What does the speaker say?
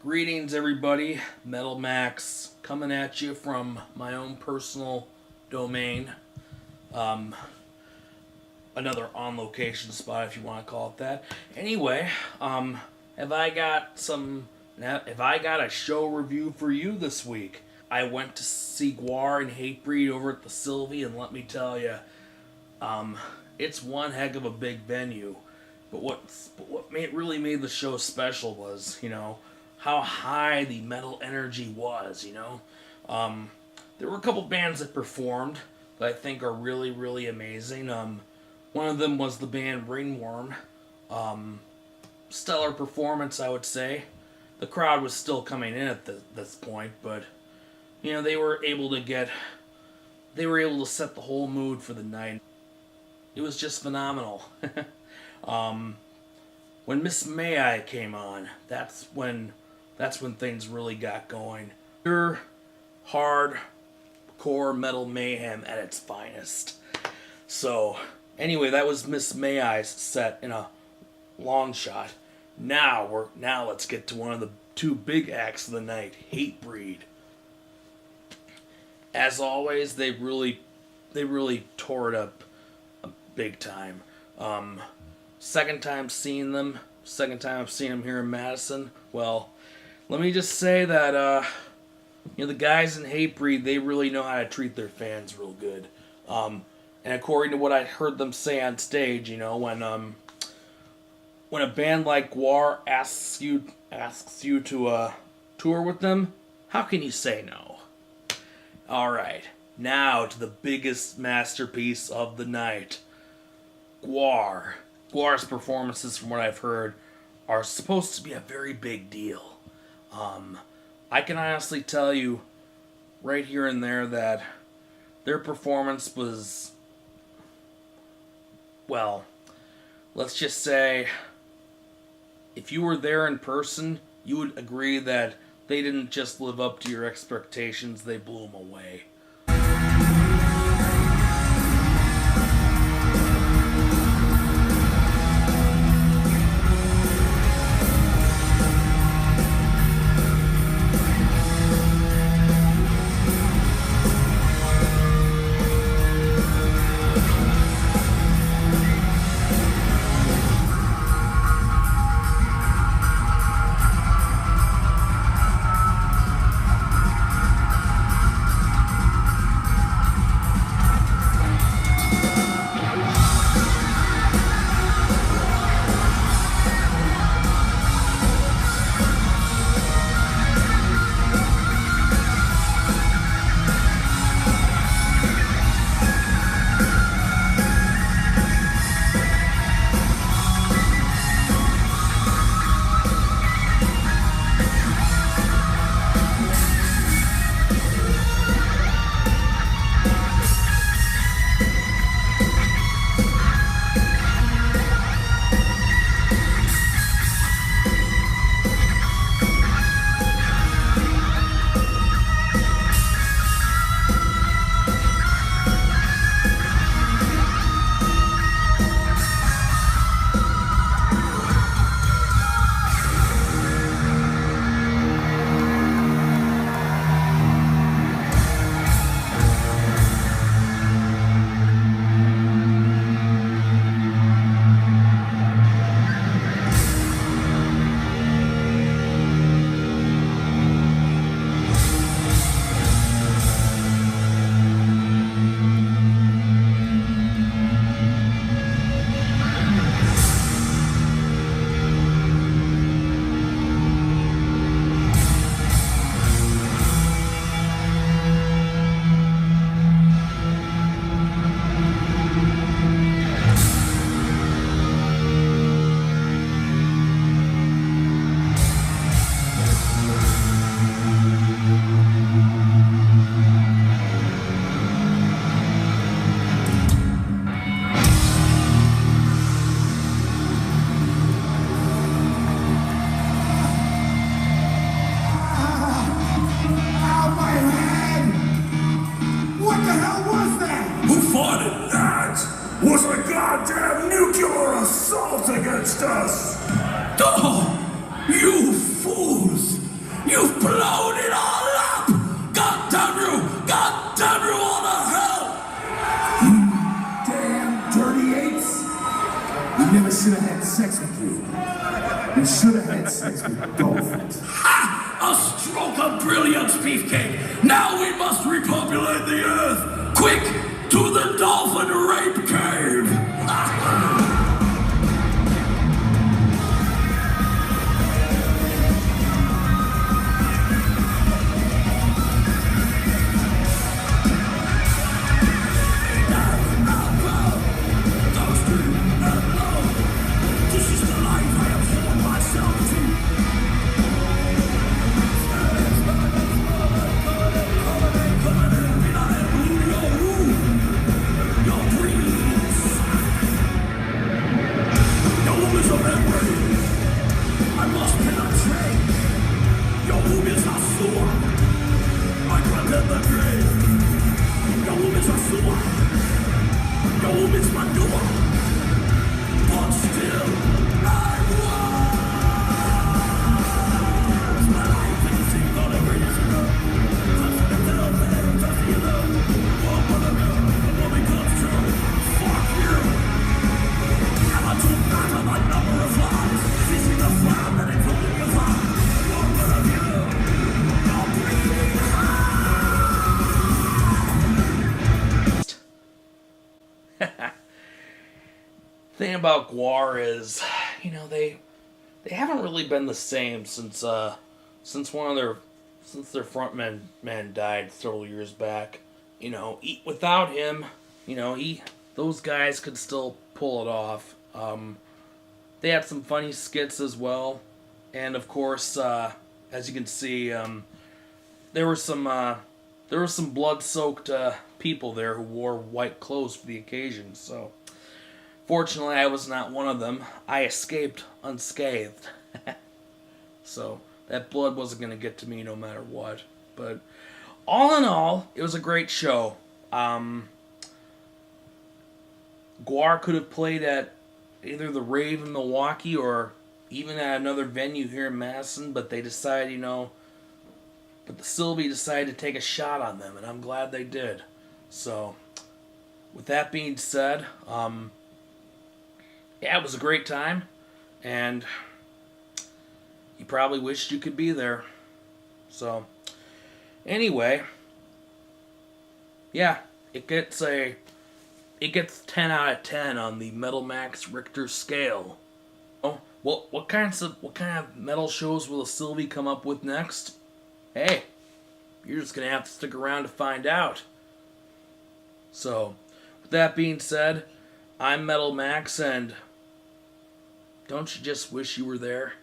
Greetings, everybody. Metal Max coming at you from my own personal domain. Another on-location spot, if you want to call it that. Anyway, have I got a show review for you this week? I went to see Gwar and Hatebreed over at the Sylvie, and let me tell you, it's one heck of a big venue. But what really made the show special was, how high the metal energy was, There were a couple bands that performed that I think are really, really amazing. One of them was the band Ringworm. Stellar performance, I would say. The crowd was still coming in at this point, but, they were able to set the whole mood for the night. It was just phenomenal. When Miss May I came on, that's when things really got going. Pure, hardcore metal mayhem at its finest. So, anyway, that was Miss May I's set in a long shot. Now let's get to one of the two big acts of the night, Hatebreed. As always, they really tore it up big time. Second time I've seen them here in Madison. Well, let me just say that the guys in Hatebreed, they really know how to treat their fans real good. And according to what I heard them say on stage, when a band like Gwar asks you to tour with them, how can you say no? All right, now to the biggest masterpiece of the night, Gwar. Gwar's performances, from what I've heard, are supposed to be a very big deal. I can honestly tell you, right here and there, that their performance was, well, let's just say, if you were there in person, you would agree that they didn't just live up to your expectations, they blew them away. should have had sex with dolphins. Ha! A stroke of brilliance, Beefcake! Now we must repopulate the Earth! Quick! To the dolphin rape cave! Thing about Gwar is, they haven't really been the same since their frontman died several years back. Without him, those guys could still pull it off. They had some funny skits as well, and of course, as you can see, there were some blood-soaked people there who wore white clothes for the occasion. So, fortunately, I was not one of them. I escaped unscathed. So, that blood wasn't going to get to me no matter what. But, all in all, it was a great show. Gwar could have played at either the Rave in Milwaukee or even at another venue here in Madison, but they decided, but the Sylvie decided to take a shot on them, and I'm glad they did. So, with that being said, it was a great time, and you probably wished you could be there. So, anyway, yeah, it gets 10 out of 10 on the Metal Max Richter scale. Oh, what kind of metal shows will the Sylvie come up with next? Hey, you're just gonna have to stick around to find out. So, with that being said, I'm Metal Max, and don't you just wish you were there?